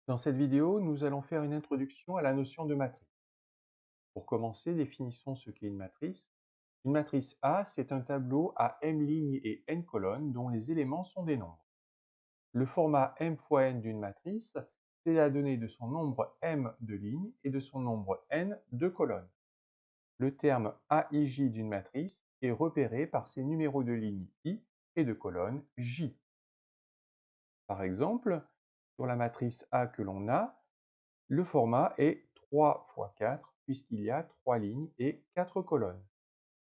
Dans cette vidéo, nous allons faire une introduction à la notion de matrice. Pour commencer, définissons ce qu'est une matrice. Une matrice A, c'est un tableau à m lignes et n colonnes dont les éléments sont des nombres. Le format m fois n d'une matrice, c'est la donnée de son nombre m de lignes et de son nombre n de colonnes. Le terme AIJ d'une matrice est repéré par ses numéros de lignes I et de colonnes J. Par exemple, sur la matrice A que l'on a, le format est 3 fois 4 puisqu'il y a 3 lignes et 4 colonnes.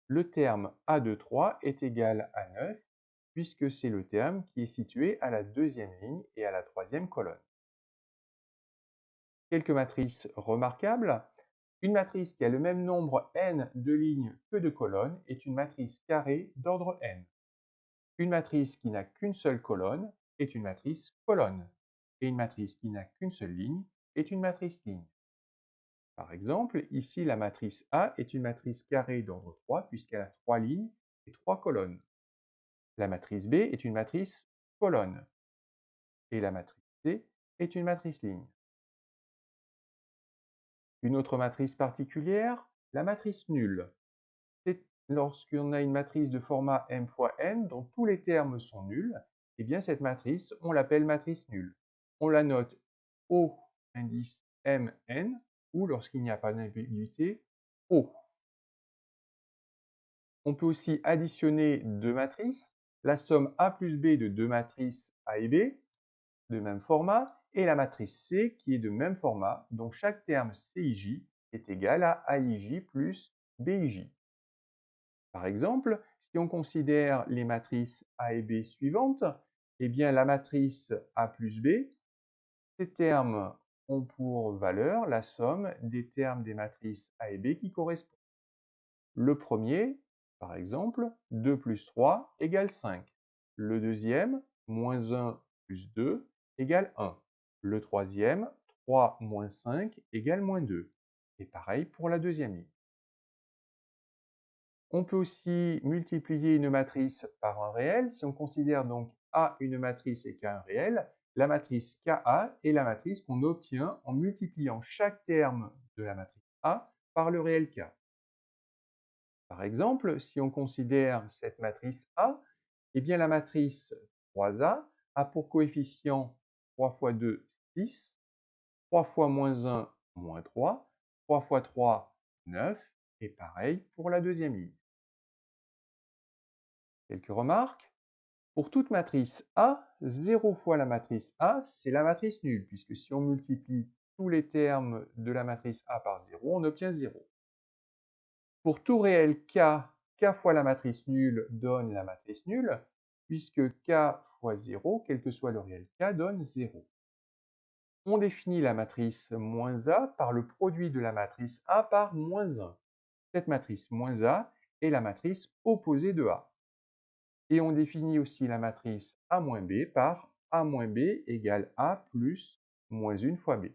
Le terme A de 3 est égal à 9 puisque c'est le terme qui est situé à la deuxième ligne et à la troisième colonne. Quelques matrices remarquables. Une matrice qui a le même nombre n de lignes que de colonnes est une matrice carrée d'ordre n. Une matrice qui n'a qu'une seule colonne est une matrice colonne. Et une matrice qui n'a qu'une seule ligne est une matrice ligne. Par exemple, ici, la matrice A est une matrice carrée d'ordre 3 puisqu'elle a 3 lignes et 3 colonnes. La matrice B est une matrice colonne. Et la matrice C est une matrice ligne. Une autre matrice particulière, la matrice nulle. C'est lorsqu'on a une matrice de format m fois n dont tous les termes sont nuls, et bien cette matrice, on l'appelle matrice nulle. On la note O indice mn ou lorsqu'il n'y a pas d'ambiguïté, O. On peut aussi additionner deux matrices, la somme A plus B de deux matrices A et B, de même format, et la matrice C qui est de même format, dont chaque terme CIJ est égal à AIJ plus BIJ. Par exemple, si on considère les matrices A et B suivantes, eh bien la matrice A plus B, ces termes ont pour valeur la somme des termes des matrices A et B qui correspondent. Le premier, par exemple, 2 plus 3 égale 5. Le deuxième, moins 1 plus 2 égale 1. Le troisième, 3 moins 5 égale moins 2. Et pareil pour la deuxième ligne. On peut aussi multiplier une matrice par un réel. Si on considère donc A une matrice et K un réel, la matrice KA est la matrice qu'on obtient en multipliant chaque terme de la matrice A par le réel K. Par exemple, si on considère cette matrice A, eh bien la matrice 3A a pour coefficient 3 fois 2, 6, 3 fois moins 1, moins 3, 3 fois 3, 9, et pareil pour la deuxième ligne. Quelques remarques. Pour toute matrice A, 0 fois la matrice A, c'est la matrice nulle, puisque si on multiplie tous les termes de la matrice A par 0, on obtient 0. Pour tout réel k, k fois la matrice nulle donne la matrice nulle, puisque k fois 0, quel que soit le réel k, donne 0. On définit la matrice moins A par le produit de la matrice A par moins 1. Cette matrice moins A est la matrice opposée de A. Et on définit aussi la matrice A moins B par A moins B égale A plus moins 1 fois B.